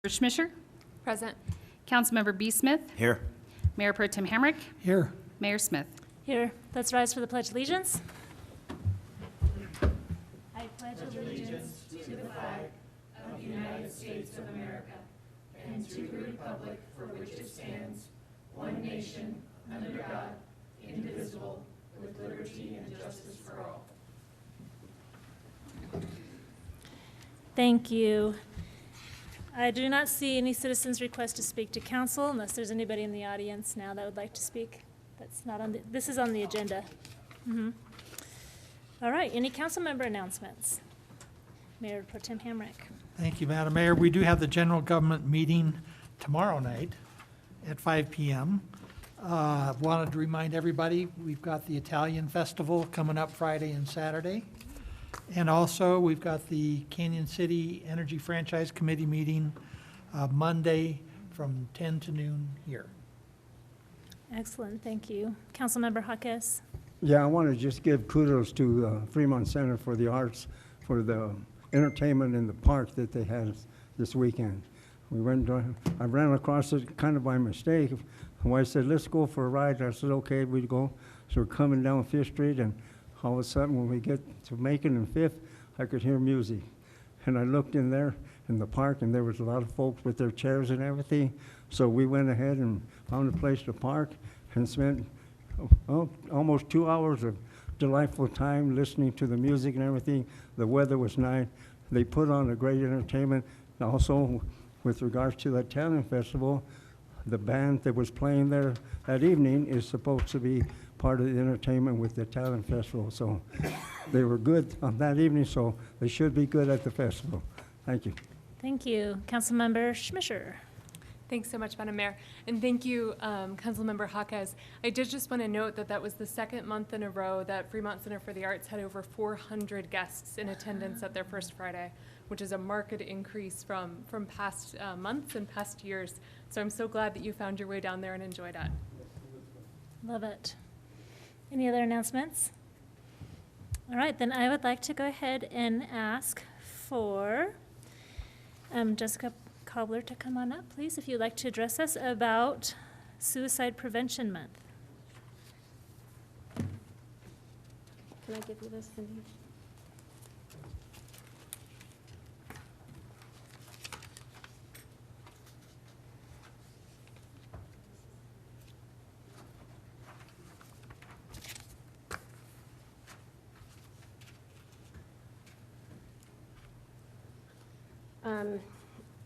Schmisher. Present. Councilmember B. Smith. Here. Mayor Pro Tem Hamrick. Here. Mayor Smith. Here, let's rise for the Pledge of Allegiance. I pledge allegiance to the flag of the United States of America and to the republic for which it stands, one nation, under God, indivisible, with liberty and justice for all. Thank you. I do not see any citizens request to speak to council unless there's anybody in the audience now that would like to speak. That's not on the, this is on the agenda. All right, any council member announcements? Mayor Pro Tem Hamrick. Thank you, Madam Mayor. We do have the general government meeting tomorrow night at 5 p.m. Wanted to remind everybody, we've got the Italian Festival coming up Friday and Saturday. And also, we've got the Canyon City Energy Franchise Committee meeting Monday from 10 to noon here. Excellent, thank you. Councilmember Hawkes. Yeah, I want to just give kudos to Fremont Center for the Arts for the entertainment in the park that they had this weekend. I ran across it kind of by mistake. My wife said, let's go for a ride. I said, okay, we'd go. So we're coming down Fifth Street, and all of a sudden when we get to Macon and Fifth, I could hear music. And I looked in there in the park, and there was a lot of folks with their chairs and everything. So we went ahead and found a place to park and spent almost 2 hours of delightful time listening to the music and everything. The weather was nice. They put on a great entertainment. Also, with regards to that talent festival, the band that was playing there that evening is supposed to be part of the entertainment with the talent festival. So they were good on that evening, so they should be good at the festival. Thank you. Thank you. Councilmember Schmisher. Thanks so much, Madam Mayor. And thank you, Councilmember Hawkes. I did just want to note that that was the second month in a row that Fremont Center for the Arts had over 400 guests in attendance at their first Friday, which is a marked increase from past months and past years. So I'm so glad that you found your way down there and enjoyed it. Love it. Any other announcements? All right, then I would like to go ahead and ask for Jessica Cobbler to come on up, please, if you'd like to address us about Suicide Prevention Month. Can I give you this, Cindy?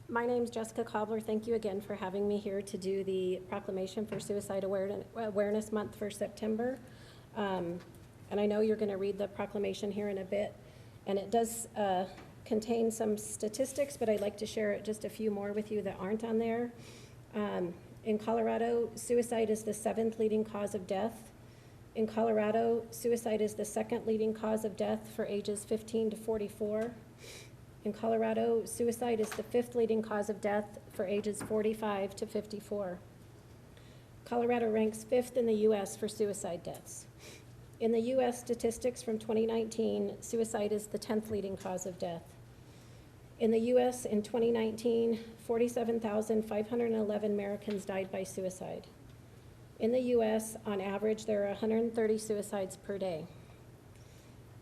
My name's Jessica Cobbler. Thank you again for having me here to do the proclamation for Suicide Awareness Month for September. And I know you're going to read the proclamation here in a bit, and it does contain some statistics, but I'd like to share just a few more with you that aren't on there. In Colorado, suicide is the 7th leading cause of death. In Colorado, suicide is the 2nd leading cause of death for ages 15 to 44. In Colorado, suicide is the 5th leading cause of death for ages 45 to 54. Colorado ranks 5th in the U.S. for suicide deaths. In the U.S. statistics from 2019, suicide is the 10th leading cause of death. In the U.S. in 2019, 47,511 Americans died by suicide. In the U.S., on average, there are 130 suicides per day.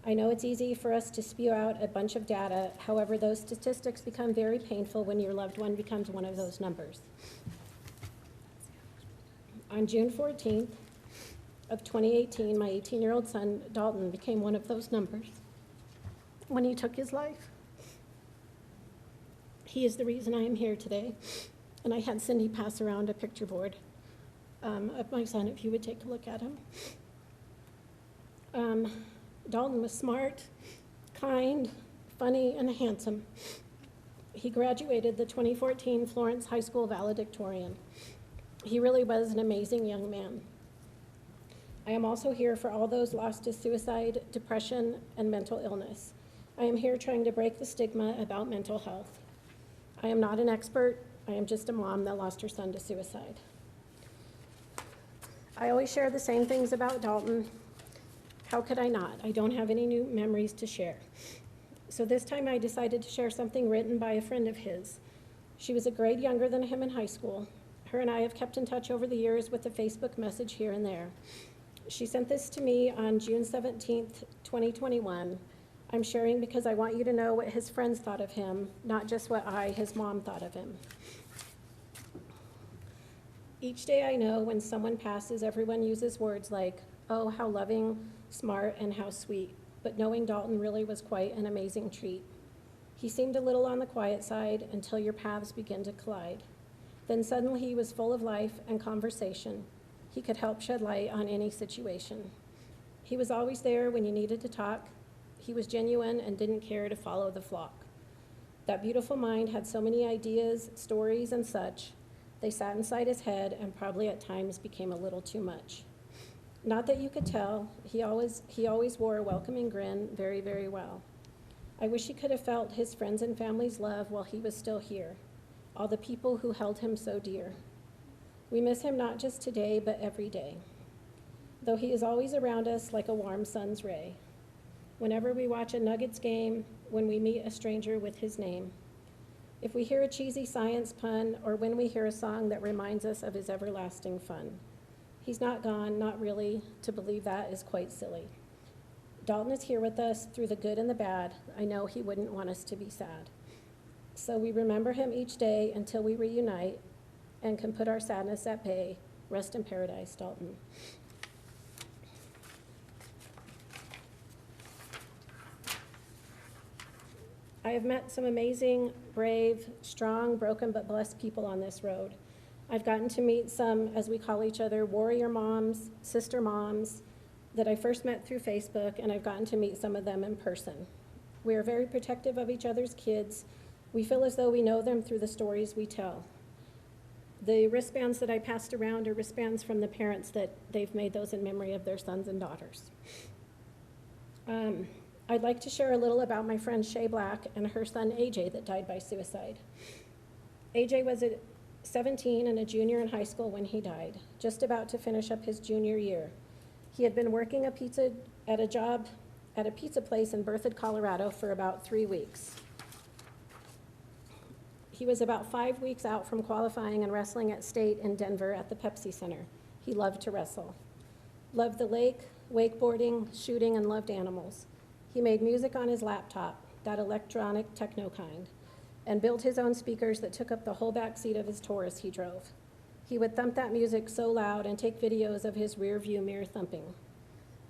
I know it's easy for us to spew out a bunch of data. However, those statistics become very painful when your loved one becomes one of those numbers. On June 14th of 2018, my 18-year-old son, Dalton, became one of those numbers when he took his life. He is the reason I am here today, and I had Cindy pass around a picture board of my son, if you would take a look at him. Dalton was smart, kind, funny, and handsome. He graduated the 2014 Florence High School valedictorian. He really was an amazing young man. I am also here for all those lost to suicide, depression, and mental illness. I am here trying to break the stigma about mental health. I am not an expert. I am just a mom that lost her son to suicide. I always share the same things about Dalton. How could I not? I don't have any new memories to share. So this time I decided to share something written by a friend of his. She was a grade younger than him in high school. Her and I have kept in touch over the years with a Facebook message here and there. She sent this to me on June 17th, 2021. I'm sharing because I want you to know what his friends thought of him, not just what I, his mom, thought of him. Each day I know when someone passes, everyone uses words like, oh, how loving, smart, and how sweet. But knowing Dalton really was quite an amazing treat. He seemed a little on the quiet side until your paths begin to collide. Then suddenly he was full of life and conversation. He could help shed light on any situation. He was always there when you needed to talk. He was genuine and didn't care to follow the flock. That beautiful mind had so many ideas, stories, and such. They sat inside his head and probably at times became a little too much. Not that you could tell, he always wore a welcoming grin very, very well. I wish he could have felt his friends and family's love while he was still here, all the people who held him so dear. We miss him not just today, but every day, though he is always around us like a warm sun's ray. Whenever we watch a Nuggets game, when we meet a stranger with his name, if we hear a cheesy science pun, or when we hear a song that reminds us of his everlasting fun. He's not gone, not really. To believe that is quite silly. Dalton is here with us through the good and the bad. I know he wouldn't want us to be sad. So we remember him each day until we reunite and can put our sadness at bay. Rest in paradise, Dalton. I have met some amazing, brave, strong, broken but blessed people on this road. I've gotten to meet some, as we call each other, warrior moms, sister moms, that I first met through Facebook, and I've gotten to meet some of them in person. We are very protective of each other's kids. We feel as though we know them through the stories we tell. The wristbands that I passed around are wristbands from the parents that they've made those in memory of their sons and daughters. I'd like to share a little about my friend Shay Black and her son AJ that died by suicide. AJ was 17 and a junior in high school when he died, just about to finish up his junior year. He had been working at a job at a pizza place in Berthoud, Colorado for about 3 weeks. He was about 5 weeks out from qualifying and wrestling at state in Denver at the Pepsi Center. He loved to wrestle. Loved the lake, wakeboarding, shooting, and loved animals. He made music on his laptop, that electronic techno kind, and built his own speakers that took up the whole back seat of his Taurus he drove. He would thump that music so loud and take videos of his rear view mirror thumping.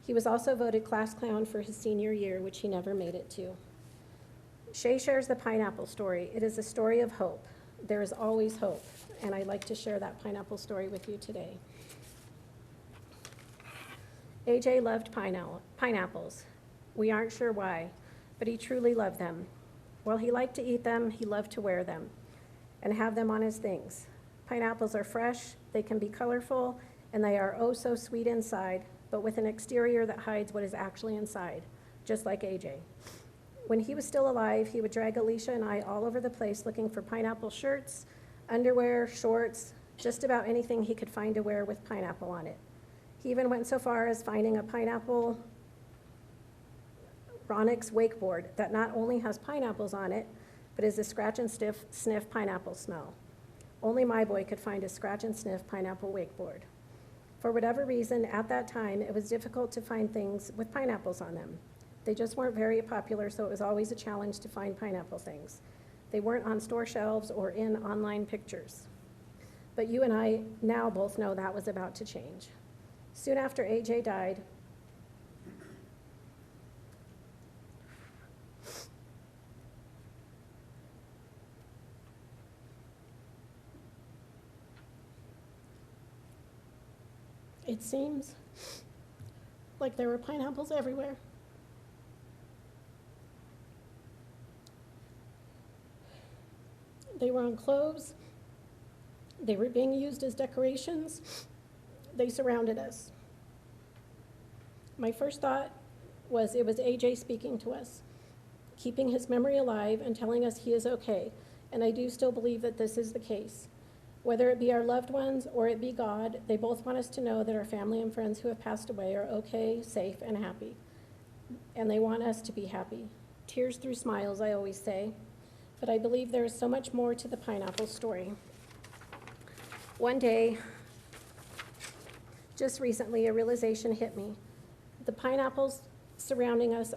He was also voted class clown for his senior year, which he never made it to. Shay shares the pineapple story. It is a story of hope. There is always hope, and I'd like to share that pineapple story with you today. AJ loved pineapples. We aren't sure why, but he truly loved them. While he liked to eat them, he loved to wear them and have them on his things. Pineapples are fresh, they can be colorful, and they are oh so sweet inside, but with an exterior that hides what is actually inside, just like AJ. When he was still alive, he would drag Alicia and I all over the place looking for pineapple shirts, underwear, shorts, just about anything he could find to wear with pineapple on it. He even went so far as finding a pineapple Ronix wakeboard that not only has pineapples on it, but is a scratch and sniff pineapple smell. Only my boy could find a scratch and sniff pineapple wakeboard. For whatever reason, at that time, it was difficult to find things with pineapples on them. They just weren't very popular, so it was always a challenge to find pineapple things. They weren't on store shelves or in online pictures. But you and I now both know that was about to change. Soon after AJ died, it seems like there were pineapples everywhere. They were on clothes. They were being used as decorations. They surrounded us. My first thought was it was AJ speaking to us, keeping his memory alive and telling us he is okay. And I do still believe that this is the case. Whether it be our loved ones or it be God, they both want us to know that our family and friends who have passed away are okay, safe, and happy. And they want us to be happy. Tears through smiles, I always say. but I believe there is so much more to the pineapple story. One day, just recently, a realization hit me. The pineapples surrounding us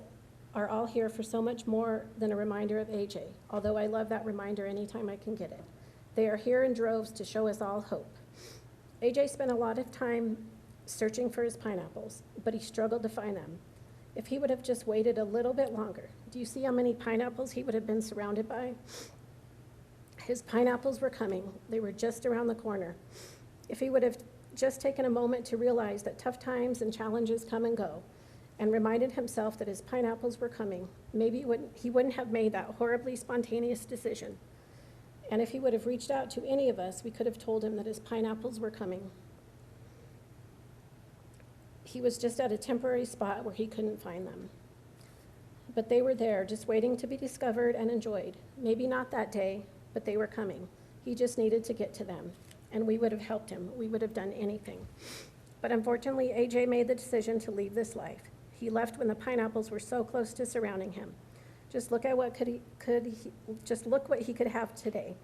are all here for so much more than a reminder of AJ, although I love that reminder anytime I can get it. They are here in droves to show us all hope. AJ spent a lot of time searching for his pineapples, but he struggled to find them. If he would have just waited a little bit longer, do you see how many pineapples he would have been surrounded by? His pineapples were coming. They were just around the corner. If he would have just taken a moment to realize that tough times and challenges come and go, and reminded himself that his pineapples were coming, maybe he wouldn't have made that horribly spontaneous decision. And if he would have reached out to any of us, we could have told him that his pineapples were coming. He was just at a temporary spot where he couldn't find them. But they were there, just waiting to be discovered and enjoyed. Maybe not that day, but they were coming. He just needed to get to them, and we would have helped him. We would have done anything. But unfortunately, AJ made the decision to leave this life. He left when the pineapples were so close to surrounding him. Just look at what look what he could have today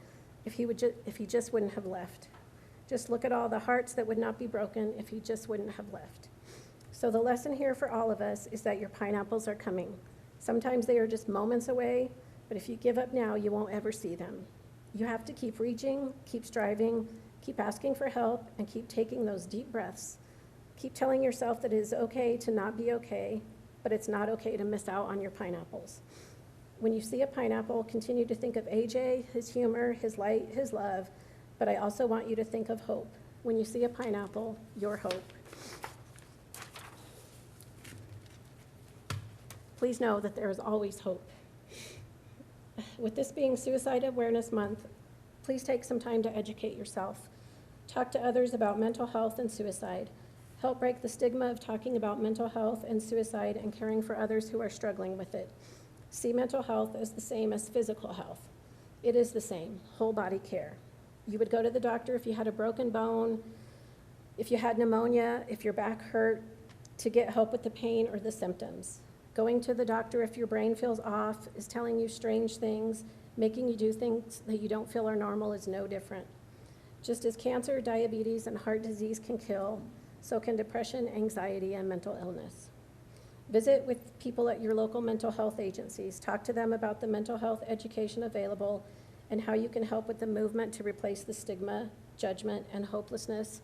if he just wouldn't have left. Just look at all the hearts that would not be broken if he just wouldn't have left. So the lesson here for all of us is that your pineapples are coming. Sometimes they are just moments away, but if you give up now, you won't ever see them. You have to keep reaching, keep striving, keep asking for help, and keep taking those deep breaths. Keep telling yourself that it is okay to not be okay, but it's not okay to miss out on your pineapples. When you see a pineapple, continue to think of AJ, his humor, his light, his love, but I also want you to think of hope. When you see a pineapple, your hope. Please know that there is always hope. With this being Suicide Awareness Month, please take some time to educate yourself. Talk to others about mental health and suicide. Help break the stigma of talking about mental health and suicide and caring for others who are struggling with it. See mental health as the same as physical health. It is the same, whole body care. You would go to the doctor if you had a broken bone, if you had pneumonia, if your back hurt, to get help with the pain or the symptoms. Going to the doctor if your brain feels off, is telling you strange things, making you do things that you don't feel are normal is no different. Just as cancer, diabetes, and heart disease can kill, so can depression, anxiety, and mental illness. Visit with people at your local mental health agencies. Talk to them about the mental health education available and how you can help with the movement to replace the stigma, judgment, and hopelessness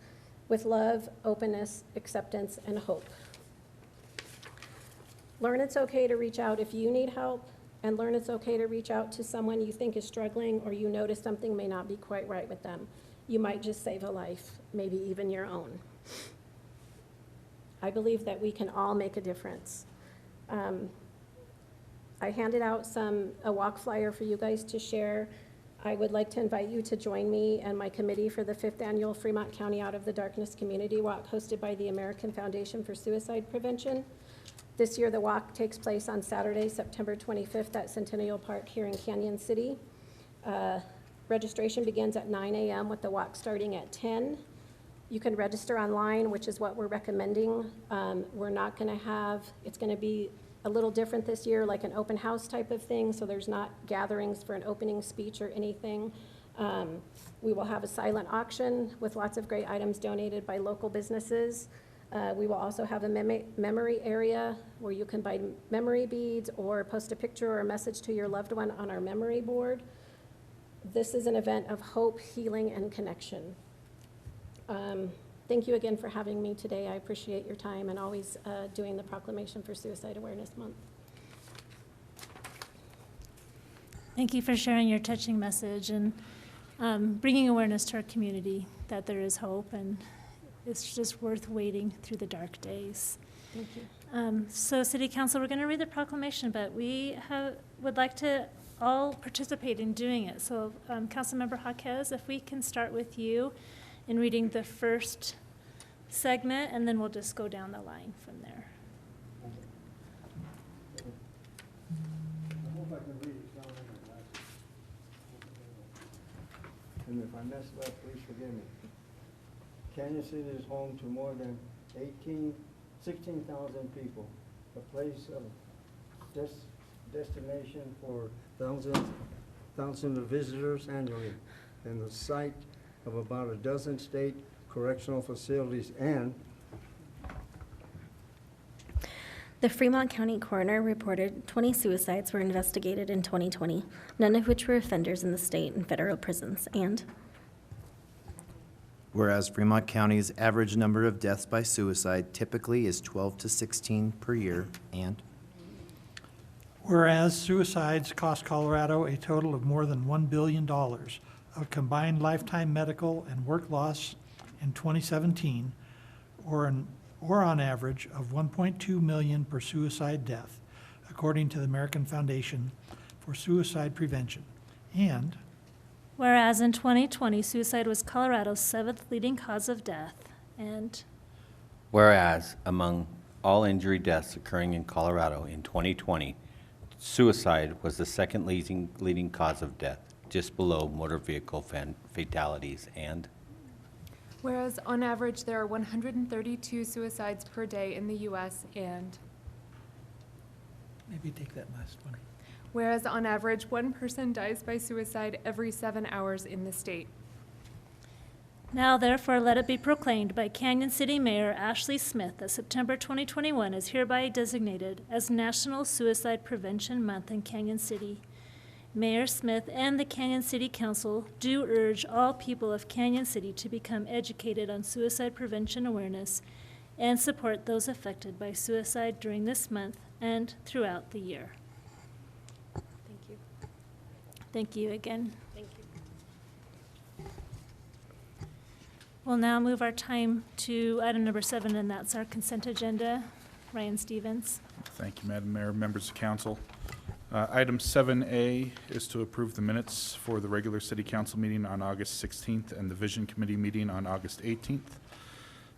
with love, openness, acceptance, and hope. Learn it's okay to reach out if you need help, and learn it's okay to reach out to someone you think is struggling or you notice something may not be quite right with them. You might just save a life, maybe even your own. I believe that we can all make a difference. I handed out a walk flyer for you guys to share. I would like to invite you to join me and my committee for the 5th Annual Fremont County Out of the Darkness Community Walk hosted by the American Foundation for Suicide Prevention. This year, the walk takes place on Saturday, September 25th at Centennial Park here in Canyon City. Registration begins at 9 a.m. with the walk starting at 10. You can register online, which is what we're recommending. We're not going to have, it's going to be a little different this year, like an open house type of thing, so there's not gatherings for an opening speech or anything. We will have a silent auction with lots of great items donated by local businesses. We will also have a memory area where you can buy memory beads or post a picture or a message to your loved one on our memory board. This is an event of hope, healing, and connection. Thank you again for having me today. I appreciate your time and always doing the proclamation for Suicide Awareness Month. Thank you for sharing your touching message and bringing awareness to our community that there is hope, and it's just worth waiting through the dark days. Thank you. So City Council, we're going to read the proclamation, but we would like to all participate in doing it. So Councilmember Jaquez, if we can start with you in reading the first segment, and then we'll just go down the line from there. I hope I can read it. It's not on my glasses. And if I mess it up, please forgive me. Canyon City is home to more than 16,000 people, a place of destination for thousands thousands of visitors annually and the site of about a dozen state correctional facilities, and The Fremont County Coroner reported 20 suicides were investigated in 2020, none of which were offenders in the state and federal prisons. And Whereas Fremont County's average number of deaths by suicide typically is 12 to 16 per year, and whereas suicides cost Colorado a total of more than $1 billion of combined lifetime medical and work loss in 2017, or on average of 1.2 million per suicide death, according to the American Foundation for Suicide Prevention. And Whereas in 2020, suicide was Colorado's 7th leading cause of death. And Whereas, among all injury deaths occurring in Colorado in 2020, suicide was the second leading cause of death, just below motor vehicle fatalities. And Whereas on average, there are 132 suicides per day in the U.S. and maybe take that last one. whereas on average, one person dies by suicide every 7 hours in the state. now therefore let it be proclaimed by Canyon City Mayor Ashley Smith that September 2021 is hereby designated as National Suicide Prevention Month in Canyon City. Mayor Smith and the Canyon City Council do urge all people of Canyon City to become educated on suicide prevention awareness and support those affected by suicide during this month and throughout the year. Thank you. Thank you again. Thank you. We'll now move our time to item number 7, and that's our consent agenda. Ryan Stevens. Thank you, Madam Mayor, members of council. Item 7A is to approve the minutes for the regular city council meeting on August 16th and the vision committee meeting on August 18th.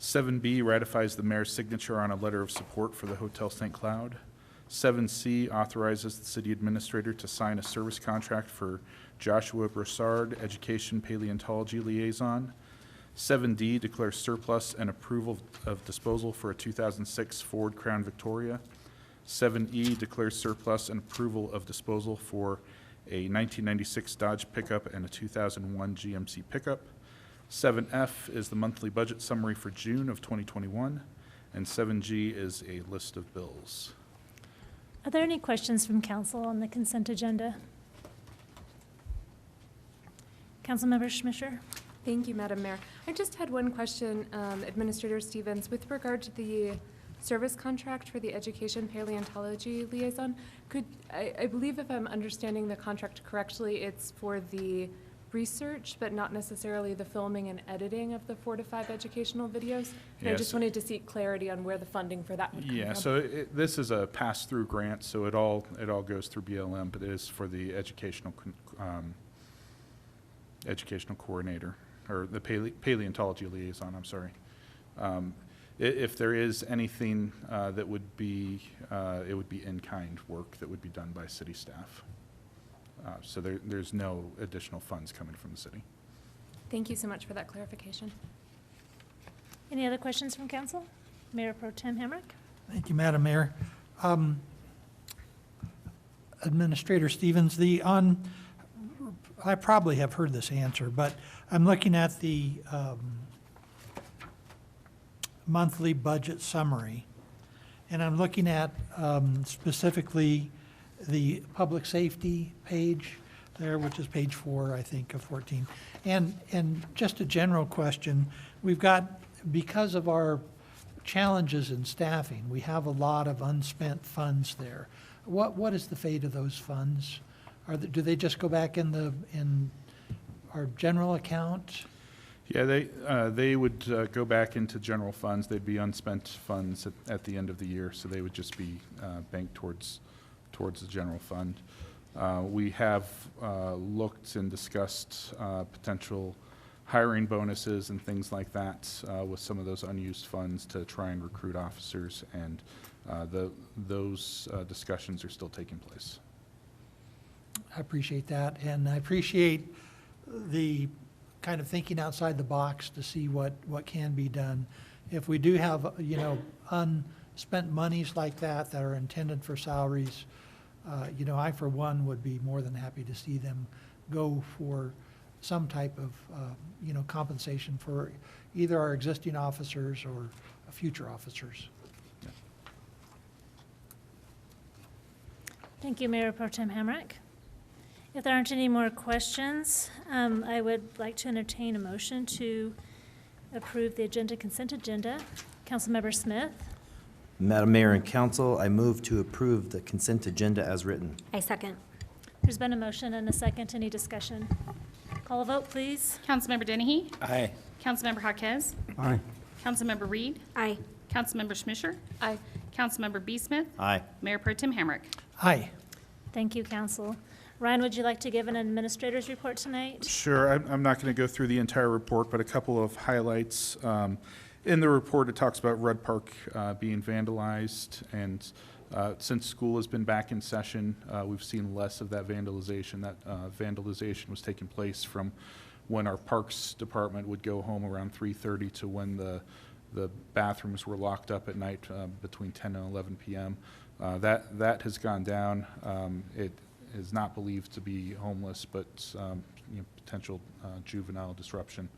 7B ratifies the mayor's signature on a letter of support for the Hotel St. Cloud. 7C authorizes the city administrator to sign a service contract for Joshua Broussard, Education Paleontology Liaison. 7D declares surplus and approval of disposal for a 2006 Ford Crown Victoria. 7E declares surplus and approval of disposal for a 1996 Dodge pickup and a 2001 GMC pickup. 7F is the monthly budget summary for June of 2021. And 7G is a list of bills. Are there any questions from council on the consent agenda? Councilmember Schmischer? Thank you, Madam Mayor. I just had one question, Administrator Stevens, with regard to the service contract for the Education Paleontology Liaison. I believe if I'm understanding the contract correctly, it's for the research, but not necessarily the filming and editing of the 4 to 5 educational videos. And I Yes. just wanted to seek clarity on where the funding for that would come from. Yeah, so this is a pass-through grant, so it all goes through BLM, but it is for the educational coordinator, or the paleontology liaison, I'm sorry. If there is anything that would be, it would be in-kind work that would be done by city staff. So there's no additional funds coming from the city. Thank you so much for that clarification. Any other questions from council? Mayor Pro Tem Hamrick? Thank you, Madam Mayor. Administrator Stevens, I probably have heard this answer, but I'm looking at the monthly budget summary, and I'm looking at specifically the public safety page there, which is page 4, I think, of 14. And just a general question, we've got, because of our challenges in staffing, we have a lot of unspent funds there. What is the fate of those funds? Do they just go back in our general account? Yeah, they would go back into general funds. They'd be unspent funds at the end of the year, so they would just be banked towards the general fund. We have looked and discussed potential hiring bonuses and things like that with some of those unused funds to try and recruit officers, and those discussions are still taking place. I appreciate that, and I appreciate the kind of thinking outside the box to see what can be done. If we do have, unspent monies like that are intended for salaries, I, for one, would be more than happy to see them go for some type of, compensation for either our existing officers or future officers. Thank you, Mayor Pro Tem Hamrick. If there aren't any more questions, I would like to entertain a motion to approve the consent agenda. Councilmember Smith. Madam Mayor and Council, I move to approve the consent agenda as written. I second. There's been a motion and a second. Any discussion? Call a vote, please. Councilmember Dennehy? Aye. Councilmember Jaquez? Aye. Councilmember Reed? Aye. Councilmember Schmisher? Aye. Councilmember B. Smith? Aye. Mayor Pro Tem Hamrick? Aye. Thank you, Council. Ryan, would you like to give an administrator's report tonight? Sure, I'm not going to go through the entire report, but a couple of highlights. In the report, it talks about Rudd Park being vandalized, and since school has been back in session, we've seen less of that vandalization. That vandalization was taking place from when our Parks Department would go home around 3:30 to when the bathrooms were locked up at night between 10 and 11 p.m. That has gone down. It is not believed to be homeless, but potential juvenile disruption.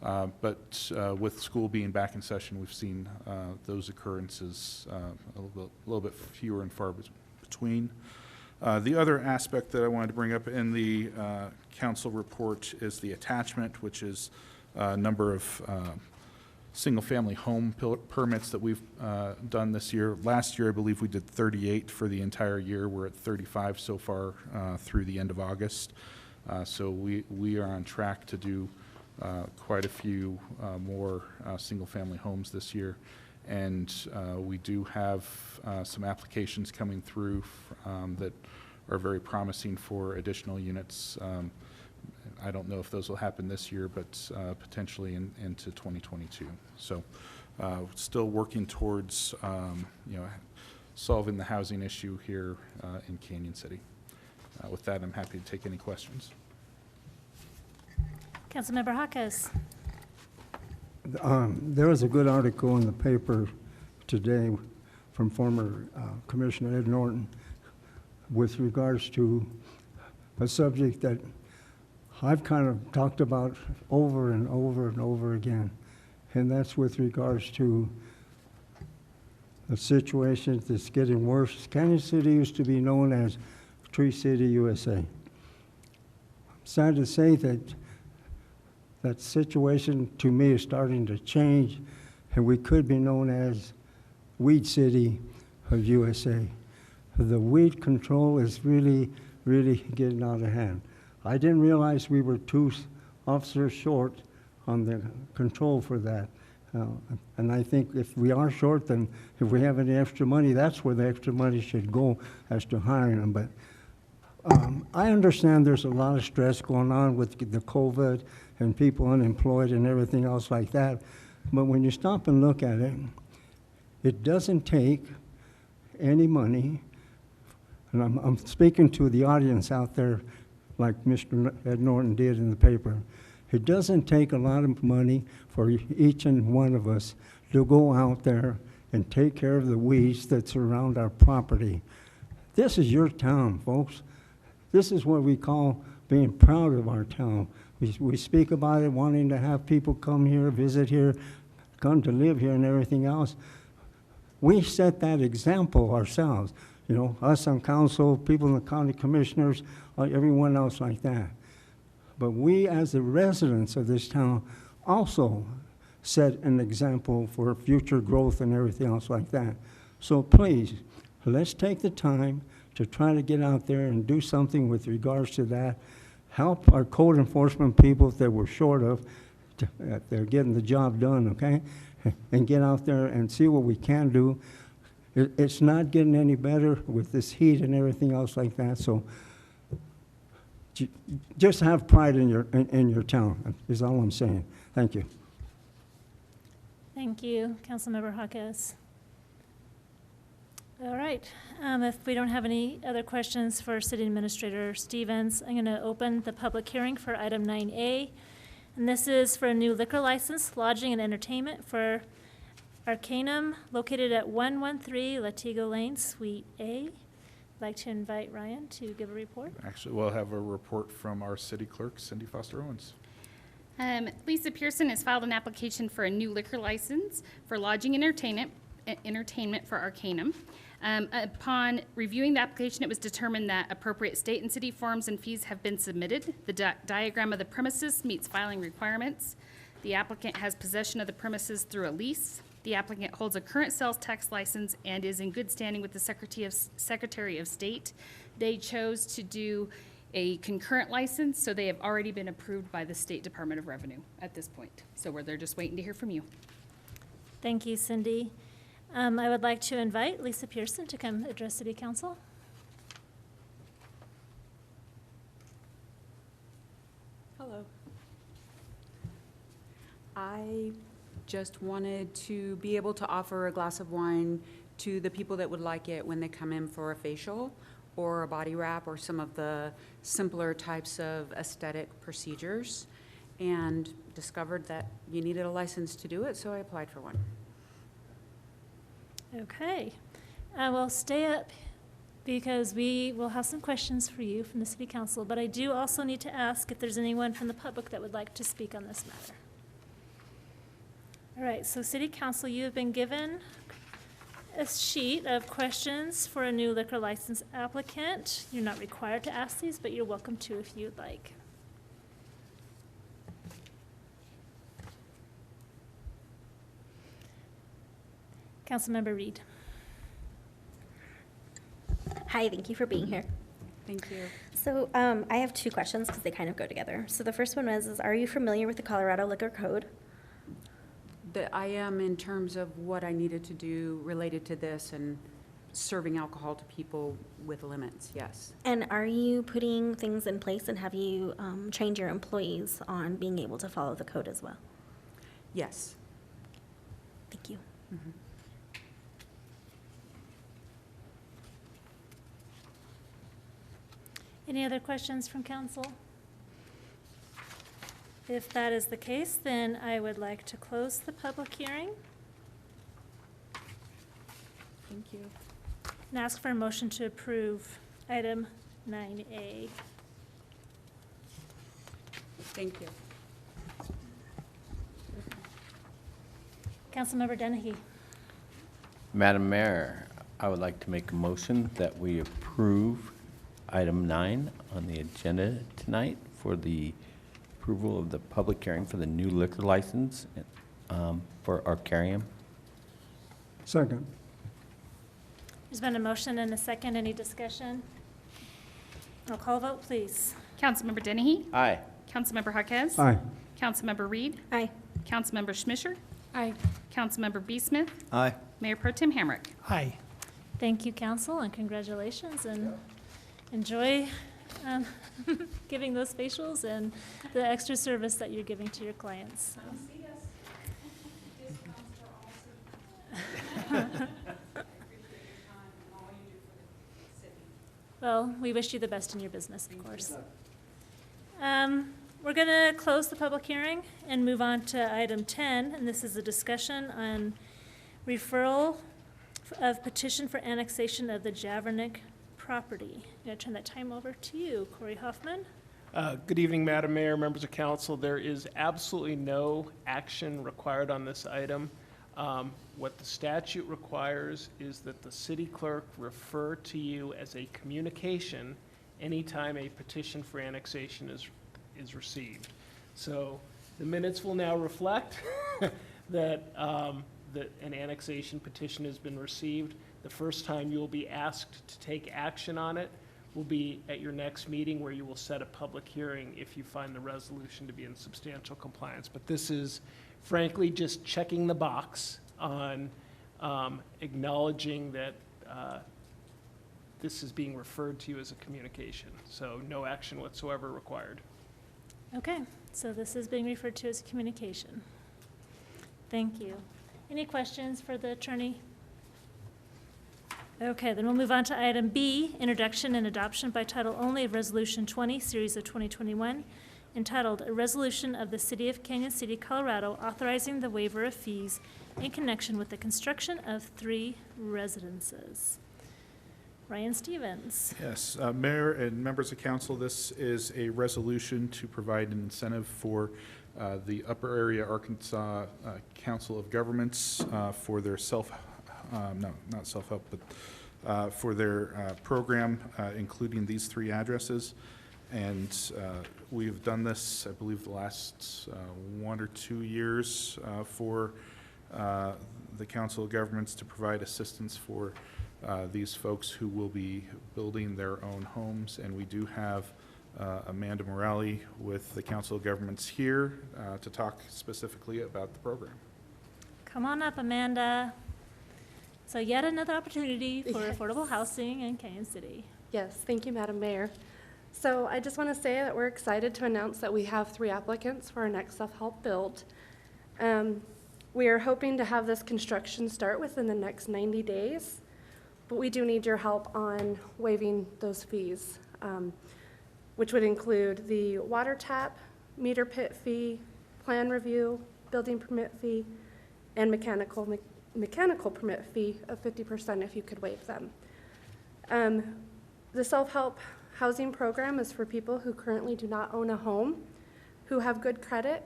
But with school being back in session, we've seen those occurrences a little bit fewer and far between. The other aspect that I wanted to bring up in the council report is the attachment, which is a number of single-family home permits that we've done this year. Last year, I believe we did 38 for the entire year. We're at 35 so far through the end of August. So we are on track to do quite a few more single-family homes this year. And we do have some applications coming through that are very promising for additional units. I don't know if those will happen this year, but potentially into 2022. So still working towards solving the housing issue here in Canyon City. With that, I'm happy to take any questions. Councilmember Jaquez. There was a good article in the paper today from former Commissioner Ed Norton with regards to a subject that I've kind of talked about over and over and over again, and that's with regards to the situation that's getting worse. Canyon City used to be known as Tree City, USA. I'm sad to say that that situation, to me, is starting to change, and we could be known as Weed City of USA. The weed control is really, really getting out of hand. I didn't realize we were 2 officers short on the control for that. And I think if we are short, then if we have any extra money, that's where the extra money should go, as to hiring them. But I understand there's a lot of stress going on with the COVID and people unemployed and everything else like that. But when you stop and look at it, it doesn't take any money. And I'm speaking to the audience out there like Mr. Ed Norton did in the paper. It doesn't take a lot of money for each and one of us to go out there and take care of the weeds that surround our property. This is your town, folks. This is what we call being proud of our town. We speak about it, wanting to have people come here, visit here, come to live here and everything else. We set that example ourselves. You know, us on council, people in the county commissioners, everyone else like that. But we, as the residents of this town, also set an example for future growth and everything else like that. So please, let's take the time to try to get out there and do something with regards to that. Help our code enforcement people that we're short of, they're getting the job done, okay? And get out there and see what we can do. It's not getting any better with this heat and everything else like that, so just have pride in your town, is all I'm saying. Thank you. Thank you, Councilmember Jaquez. All right, if we don't have any other questions for City Administrator Stevens, I'm going to open the public hearing for item 9A. And this is for a new liquor license, lodging and entertainment for Arcanum, located at 113 Latigo Lane, Suite A. like to invite Ryan to give a report. Actually, we'll have a report from our city clerk, Cindy Foster Owens. Lisa Pearson has filed an application for a new liquor license for lodging entertainment for Arcanum. Upon reviewing the application, it was determined that appropriate state and city forms and fees have been submitted. The diagram of the premises meets filing requirements. The applicant has possession of the premises through a lease. The applicant holds a current sales tax license and is in good standing with the Secretary of State. They chose to do a concurrent license, so they have already been approved by the State Department of Revenue at this point. So they're just waiting to hear from you. Thank you, Cindy. I would like to invite Lisa Pearson to come address City Council. Hello. I just wanted to be able to offer a glass of wine to the people that would like it when they come in for a facial or a body wrap or some of the simpler types of aesthetic procedures, and discovered that you needed a license to do it, so I applied for one. Okay. I will stay up because we will have some questions for you from the City Council, but I do also need to ask if there's anyone from the public that would like to speak on this matter. All right, so City Council, you have been given a sheet of questions for a new liquor license applicant. You're not required to ask these, but you're welcome to if you'd like. Councilmember Reed. Hi, thank you for being here. Thank you. So I have two questions because they kind of go together. So the first one is are you familiar with the Colorado Liquor Code? That I am in terms of what I needed to do related to this and serving alcohol to people with limits, yes. And are you putting things in place and have you trained your employees on being able to follow the code as well? Yes. Thank you. Mhm. Any other questions from council? If that is the case, then I would like to close the public hearing Thank you. and ask for a motion to approve item 9A. Thank you. Councilmember Dennehy. Madam Mayor, I would like to make a motion that we approve item 9 on the agenda tonight for the approval of the public hearing for the new liquor license for Arcarium. Second. There's been a motion and a second. Any discussion? Roll call vote, please. Councilmember Dennehy? Aye. Councilmember Jaquez? Aye. Councilmember Reed? Aye. Councilmember Schmischer? Aye. Councilmember B. Smith? Aye. Mayor Pro Tem Hamrick? Aye. Thank you, council, and congratulations, and enjoy giving those facials and the extra service that you're giving to your clients. Well, we wish you the best in your business, of course. We're going to close the public hearing and move on to item 10, and this is a discussion on referral of petition for annexation of the Javernick property. I'm going to turn that time over to you, Corey Hoffman. Good evening, Madam Mayor, members of council. There is absolutely no action required on this item. What the statute requires is that the city clerk refer to you as a communication anytime a petition for annexation is received. So the minutes will now reflect that an annexation petition has been received. The first time you will be asked to take action on it will be at your next meeting, where you will set a public hearing if you find the resolution to be in substantial compliance. But this is frankly just checking the box on acknowledging that this is being referred to you as a communication. So no action whatsoever required. Okay, so this is being referred to as communication. Thank you. Any questions for the attorney? Okay, then we'll move on to item B, introduction and adoption by title only of Resolution 20, Series of 2021, entitled A Resolution of the City of Cañon City, Colorado, authorizing the waiver of fees in connection with the construction of 3 residences. Ryan Stevens. Yes, Mayor and members of council, this is a resolution to provide an incentive for the Upper Area Arkansas Council of Governments for their not self-help, but for their program, including these 3 addresses. And we've done this, I believe, the last 1 or 2 years for the Council of Governments to provide assistance for these folks who will be building their own homes. And we do have Amanda Morale with the Council of Governments here to talk specifically about the program. Come on up, Amanda. So yet another opportunity for affordable housing in Canyon City. Yes, thank you, Madam Mayor. So I just want to say that we're excited to announce that we have 3 applicants for our next self-help build. We are hoping to have this construction start within the next 90 days, but we do need your help on waiving those fees, which would include the water tap, meter pit fee, plan review, building permit fee, and mechanical permit fee of 50% if you could waive them. The self-help housing program is for people who currently do not own a home, who have good credit,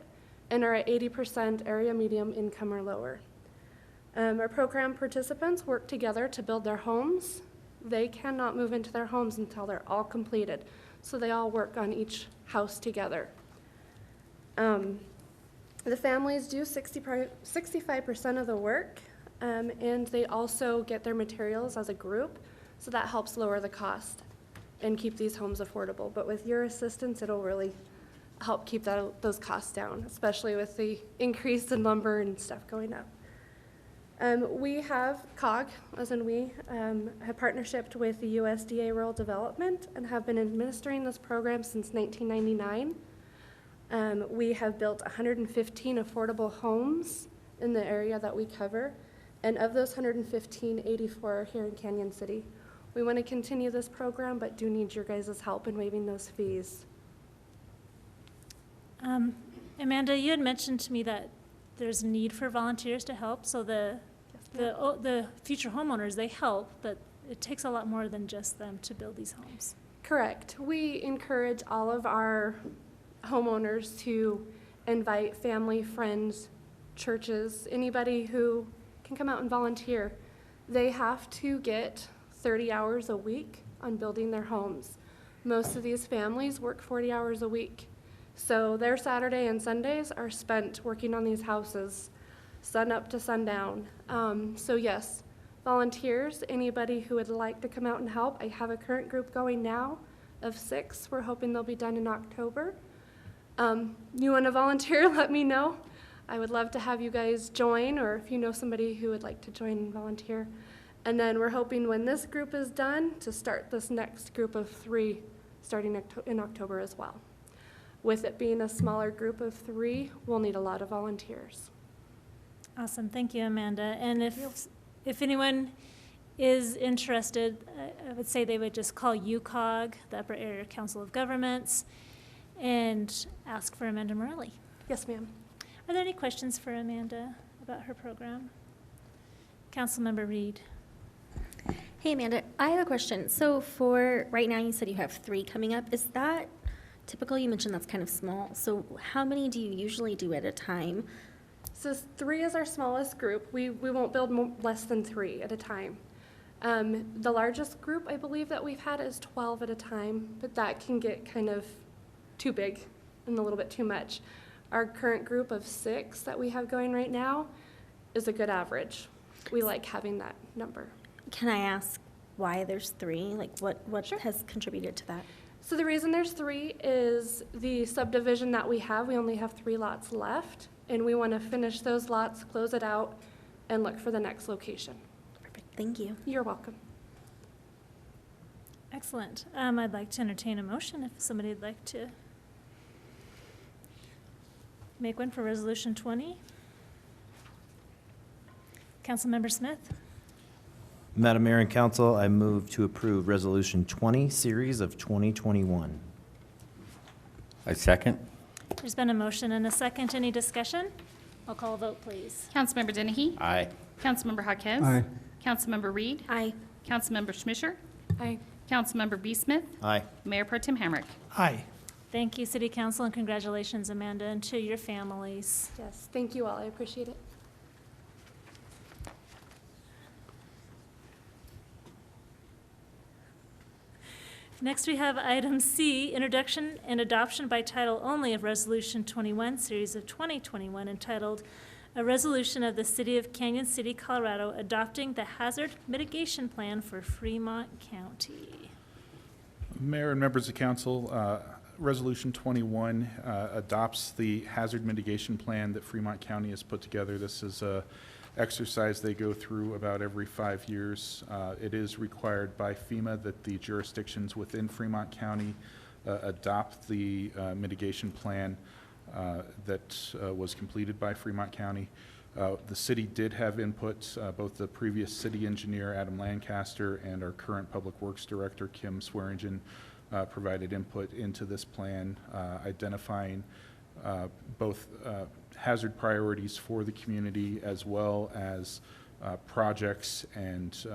and are at 80% area medium income or lower. Our program participants work together to build their homes. They cannot move into their homes until they're all completed, so they all work on each house together. The families do 65% of the work, and they also get their materials as a group, so that helps lower the cost and keep these homes affordable. But with your assistance, it'll really help keep those costs down, especially with the increase in lumber and stuff going up. We have COG, as in we, have partnershiped with the USDA Rural Development and have been administering this program since 1999. We have built 115 affordable homes in the area that we cover, and of those 115, 84 are here in Canyon City. We want to continue this program, but do need your guys' help in waiving those fees. Amanda, you had mentioned to me that there's a need for volunteers to help, so the future homeowners, they help, but it takes a lot more than just them to build these homes. Correct. We encourage all of our homeowners to invite family, friends, churches, anybody who can come out and volunteer. They have to get 30 hours a week on building their homes. Most of these families work 40 hours a week. So their Saturday and Sundays are spent working on these houses, sun up to sundown. So yes, volunteers, anybody who would like to come out and help. I have a current group going now of 6. We're hoping they'll be done in October. You want to volunteer, let me know. I would love to have you guys join, or if you know somebody who would like to join and volunteer. And then we're hoping when this group is done to start this next group of 3 starting in October as well. With it being a smaller group of 3, we'll need a lot of volunteers. Awesome, thank you, Amanda. And if anyone is interested, I would say they would just call UCOG, the Upper Area Council of Governments, and ask for Amanda Morelli. Yes, ma'am. Are there any questions for Amanda about her program? Councilmember Reed. Hey, Amanda, I have a question. So for right now, you said you have 3 coming up. Is that typical? You mentioned that's kind of small. So how many do you usually do at a time? So 3 is our smallest group. We won't build less than 3 at a time. The largest group I believe that we've had is 12 at a time, but that can get kind of too big and a little bit too much. Our current group of 6 that we have going right now is a good average. We like having that number. Can I ask why there's 3? Like what Sure. has contributed to that? So the reason there's 3 is the subdivision that we only have 3 lots left, and we want to finish those lots, close it out, and look for the next location. Perfect, thank you. You're welcome. Excellent. I'd like to entertain a motion if somebody would like to make one for Resolution 20. Councilmember Smith. Madam Mayor and Council, I move to approve Resolution 20, Series of 2021. I second. There's been a motion and a second. Any discussion? I'll call a vote, please. Councilmember Dennehy? Aye. Councilmember Jaquez? Aye. Councilmember Reed? Aye. Councilmember Schmisher? Aye. Councilmember B. Smith, Aye. Mayor Pro Tem Hamrick. Aye. Thank you, City Council, and congratulations, Amanda, and to your families. Yes, thank you all. I appreciate it. Next, we have item C, introduction and adoption by title only of Resolution 21, Series of 2021, entitled, "A Resolution of the City of Canyon City, Colorado, Adopting the Hazard Mitigation Plan for Fremont County." Mayor and members of council, Resolution 21 adopts the hazard mitigation plan that Fremont County has put together. This is a exercise they go through about every 5 years. It is required by FEMA that the jurisdictions within Fremont County adopt the mitigation plan that was completed by Fremont County. The city did have input. Both the previous city engineer, Adam Lancaster, and our current Public Works Director, Kim Swearingen, provided input into this plan, identifying both hazard priorities for the community as well as projects and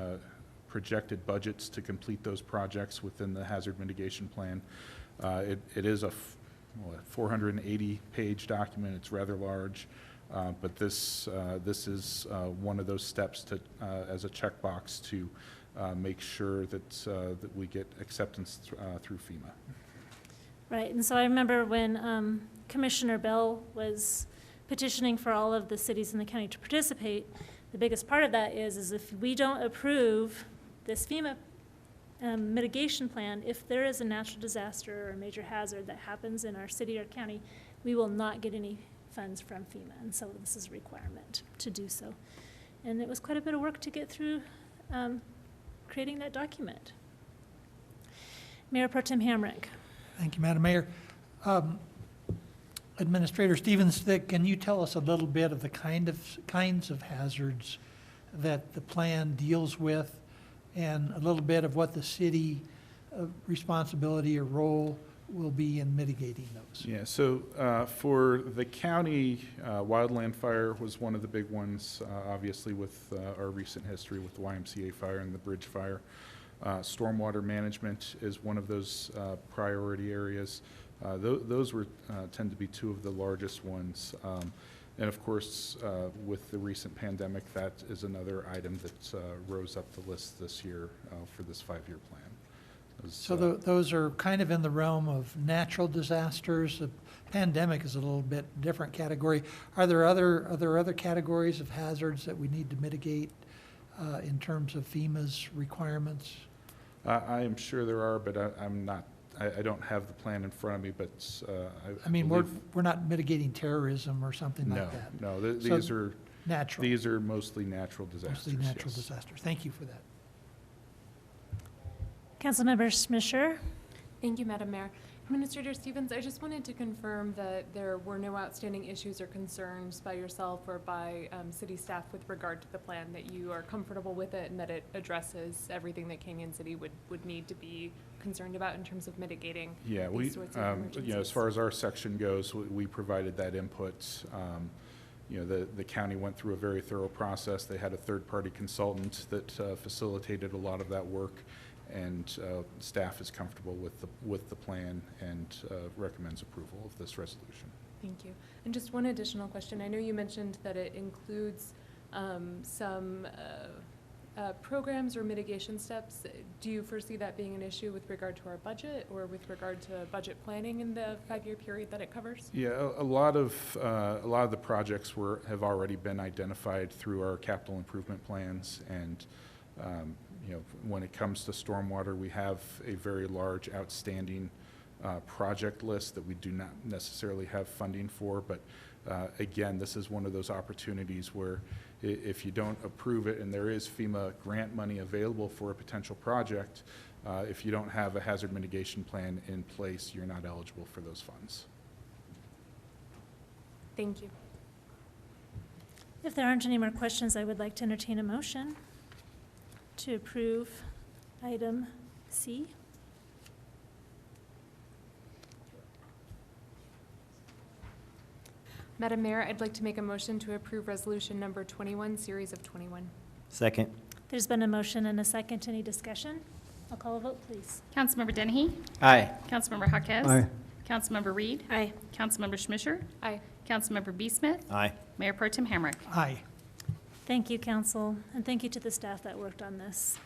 projected budgets to complete those projects within the hazard mitigation plan. It is a 480-page document. It's rather large, but this is one of those steps to as a checkbox to make sure that we get acceptance through FEMA. Right, and so I remember when Commissioner Bell was petitioning for all of the cities in the county to participate, the biggest part of that is if we don't approve this FEMA mitigation plan, if there is a natural disaster or a major hazard that happens in our city or county, we will not get any funds from FEMA, and so this is a requirement to do so. And it was quite a bit of work to get through creating that document. Mayor Pro Tem Hamrick. Thank you, Madam Mayor. Administrator Stevens, can you tell us a little bit of the kinds of hazards that the plan deals with, and a little bit of what the city responsibility or role will be in mitigating those? Yeah, so for the county, wildland fire was one of the big ones, obviously with our recent history with the YMCA fire and the bridge fire. Stormwater management is one of those priority areas. Those tend to be two of the largest ones. And of course, with the recent pandemic, that is another item that rose up the list this year for this 5-year plan. So those are kind of in the realm of natural disasters. The pandemic is a little bit different category. Are there other categories of hazards that we need to mitigate in terms of FEMA's requirements? I am sure there are, but I'm not. I don't have the plan in front of me, but I mean, we're not mitigating terrorism or something like that. No, these are natural. These are mostly natural disasters. Mostly natural yes. disasters. Thank you for that. Councilmember Smisher. Thank you, Madam Mayor. Administrator Stevens, I just wanted to confirm that there were no outstanding issues or concerns by yourself or by city staff with regard to the plan, that you are comfortable with it and that it addresses everything that Canyon City would need to be concerned about in terms of mitigating Yeah, these sorts of emergencies. as far as our section goes, we provided that input. The county went through a very thorough process. They had a third-party consultant that facilitated a lot of that work, and staff is comfortable with the plan and recommends approval of this resolution. Thank you. And just one additional question. I know you mentioned that it includes some programs or mitigation steps. Do you foresee that being an issue with regard to our budget or with regard to budget planning in the 5-year period that it covers? Yeah, a lot of the projects have already been identified through our capital improvement plans, and when it comes to stormwater, we have a very large outstanding project list that we do not necessarily have funding for. But again, this is one of those opportunities where if you don't approve it, and there is FEMA grant money available for a potential project, if you don't have a hazard mitigation plan in place, you're not eligible for those funds. Thank you. If there aren't any more questions, I would like to entertain a motion to approve item C. Madam Mayor, I'd like to make a motion to approve resolution number 21, series of 21. Second. There's been a motion and a second. Any discussion? I'll call a vote, please. Councilmember Dennehy? Aye. Councilmember Jaquez? Aye. Councilmember Reed? Aye. Councilmember Schmisher? Aye. Councilmember B. Smith? Aye. Mayor Pro Tem Hamrick? Aye. Thank you, council, and thank you to the staff that worked on this.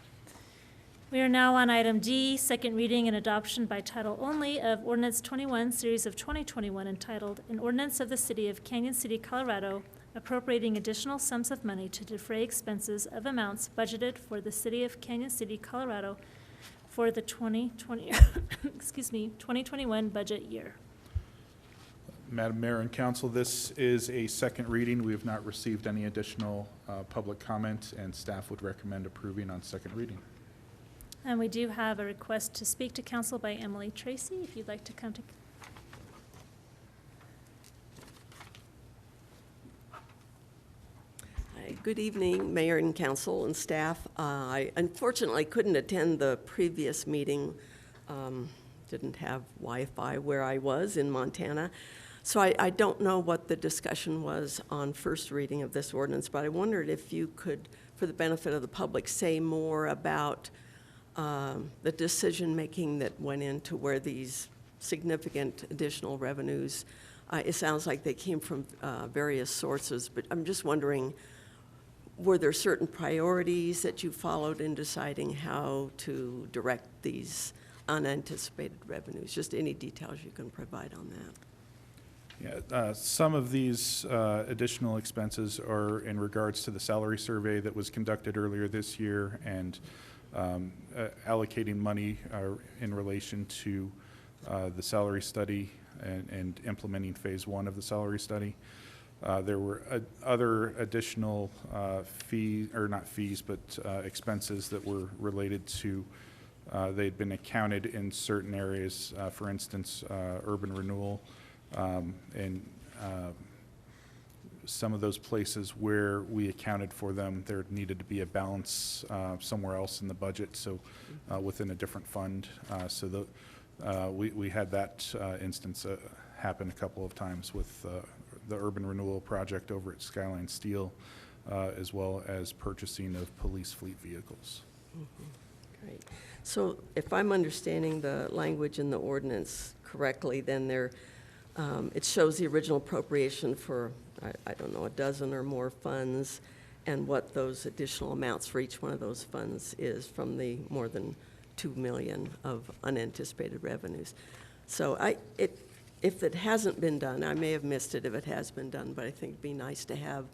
We are now on item D, second reading and adoption by title only of ordinance 21, series of 2021, entitled, "An Ordinance of the City of Canyon City, Colorado, appropriating additional sums of money to defray expenses of amounts budgeted for the City of Canyon City, Colorado for the 2020, 2021 budget year." Madam Mayor and Council, this is a second reading. We have not received any additional public comment, and staff would recommend approving on second reading. And we do have a request to speak to council by Emily Tracy, if you'd like to come to. Hi, good evening, Mayor and Council and staff. I unfortunately couldn't attend the previous meeting. Didn't have Wi-Fi where I was in Montana. So I don't know what the discussion was on first reading of this ordinance, but I wondered if you could, for the benefit of the public, say more about the decision-making that went into where these significant additional revenues, it sounds like they came from various sources, but I'm just wondering, were there certain priorities that you followed in deciding how to direct these unanticipated revenues? Just any details you can provide on that. Yeah, some of these additional expenses are in regards to the salary survey that was conducted earlier this year, and allocating money in relation to the salary study and implementing phase one of the salary study. There were other additional expenses that were related to, they'd been accounted in certain areas, for instance, urban renewal, and some of those places where we accounted for them, there needed to be a balance somewhere else in the budget, so within a different fund. We had that instance happen a couple of times with the urban renewal project over at Skyline Steel, as well as purchasing of police fleet vehicles. Mm-hmm. Great. So if I'm understanding the language in the ordinance correctly, then it shows the original appropriation for, I don't know, a dozen or more funds, and what those additional amounts for each one of those funds is from the more than $2 million of unanticipated revenues. So if it hasn't been done, I may have missed it if it has been done, but I think it'd be nice to have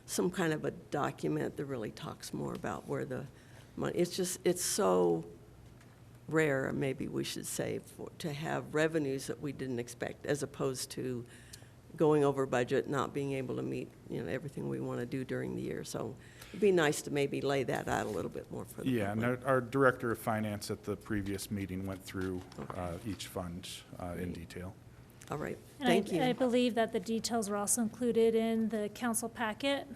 some kind of a document that really talks more about where the money, it's so rare, maybe we should say, to have revenues that we didn't expect, as opposed to going over budget, not being able to meet, everything we want to do during the year. So it'd be nice to maybe lay that out a little bit more for the Yeah, and public. our Director of Finance at the previous meeting went through each fund in detail. All right, And thank you. I believe that the details were also included in the council packet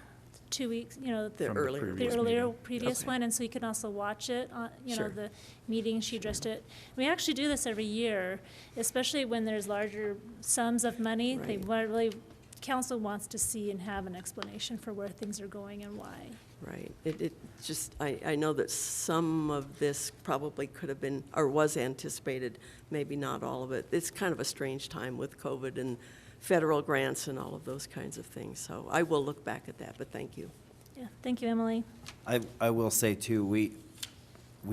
2 weeks, The From the earlier. previous the earlier meeting. previous Okay. one, and so you can also watch it on, Sure. the meeting, she addressed it. We actually do this every year, especially when there's larger sums of money. They Right. really, council wants to see and have an explanation for where things are going and why. Right. I know that some of this probably could have been, or was anticipated, maybe not all of it. It's kind of a strange time with COVID and federal grants and all of those kinds of things. So I will look back at that, but thank you. Yeah, thank you, Emily. I will say too, we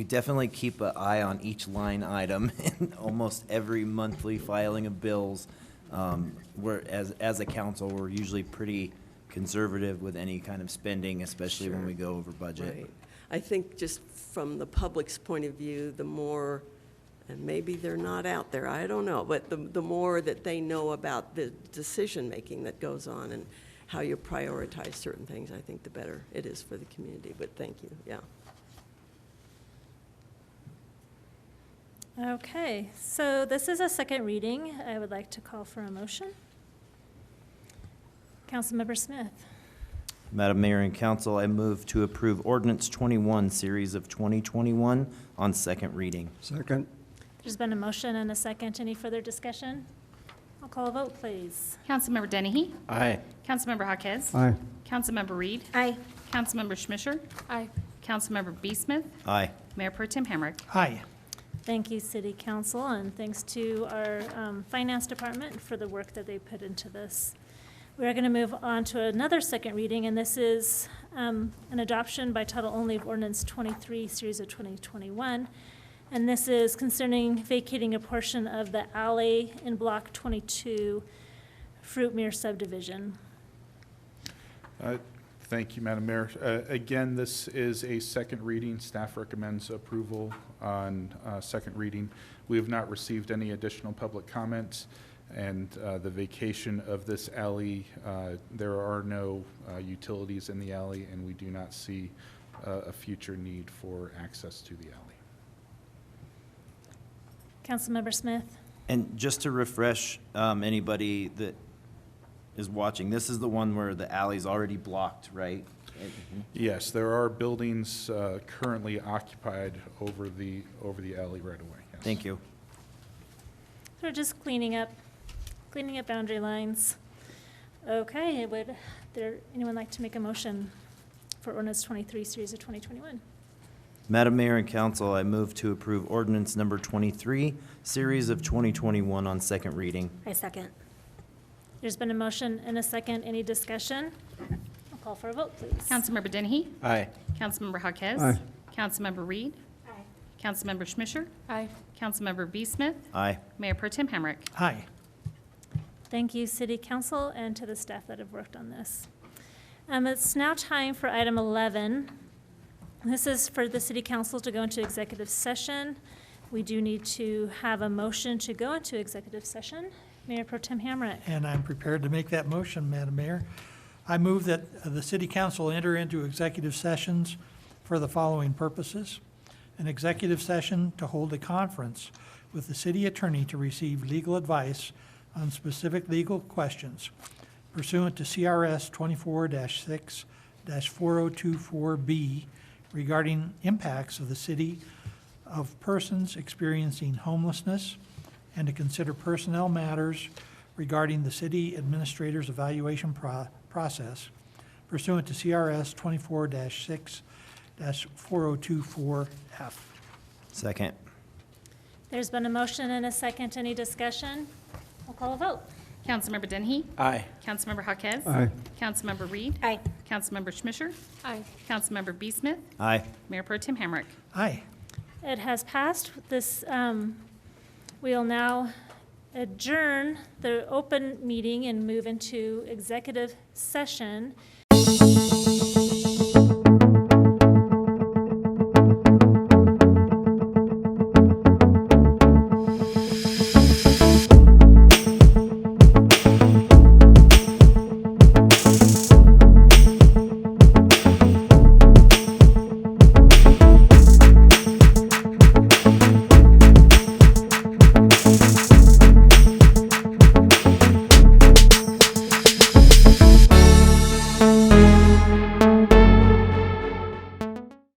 definitely keep an eye on each line item in almost every monthly filing of bills. As a council, we're usually pretty conservative with any kind of spending, especially when Sure. we go over budget. Right. I think just from the public's point of view, the more, and maybe they're not out there, I don't know, but the more that they know about the decision-making that goes on and how you prioritize certain things, I think the better it is for the community. But thank you, yeah. Okay, so this is a second reading. I would like to call for a motion. Councilmember Smith. Madam Mayor and Council, I move to approve Ordinance 21, Series of 2021 on second reading. Second. There's been a motion and a second. Any further discussion? I'll call a vote, please. Councilmember Dennehy? Aye. Councilmember Jaquez? Aye. Councilmember Reed? Aye. Councilmember Schmisher? Aye. Councilmember B. Smith, Aye. Mayor Pro Tem Hamrick. Aye. Thank you, City Council, and thanks to our Finance Department for the work that they put into this. We're going to move on to another second reading, and this is an adoption by title only of Ordinance 23, Series of 2021. And this is concerning vacating a portion of the alley in Block 22, Fruitmere subdivision. Thank you, Madam Mayor. Again, this is a second reading. Staff recommends approval on second reading. We have not received any additional public comments, and the vacation of this alley, there are no utilities in the alley, and we do not see a future need for access to the alley. Councilmember Smith? And just to refresh anybody that is watching, this is the one where the alley's already blocked, right? Yes, there are buildings currently occupied over the alley right away. Yes. Thank you. So we're just cleaning up boundary lines. Okay, would anyone like to make a motion for ordinance 23, series of 2021? Madam Mayor and Council, I move to approve ordinance number 23, series of 2021 on second reading. I second. There's been a motion and a second. Any discussion? I'll call for a vote, please. Councilmember Dennehy? Aye. Councilmember Jaquez? Aye. Councilmember Reed? Aye. Councilmember Schmisher? Aye. Councilmember B. Smith? Aye. Mayor Pro Tem Hamrick. Aye. Thank you, City Council, and to the staff that have worked on this. It's now time for item 11. This is for the City Council to go into executive session. We do need to have a motion to go into executive session. Mayor Pro Tem Hamrick. And I'm prepared to make that motion, Madam Mayor. I move that the City Council enter into executive sessions for the following purposes. An executive session to hold a conference with the city attorney to receive legal advice on specific legal questions pursuant to CRS 24-6-4024B regarding impacts of the city of persons experiencing homelessness, and to consider personnel matters regarding the city administrator's evaluation process pursuant to CRS 24-6-4024F. Second. There's been a motion and a second. Any discussion? I'll call a vote. Councilmember Dennehy? Aye. Councilmember Jaquez? Aye. Councilmember Reed? Aye. Councilmember Schmisher? Aye. Councilmember B. Smith? Aye. Mayor Pro Tem Hamrick. Aye. It has passed. This, we'll now adjourn the open meeting and move into executive session.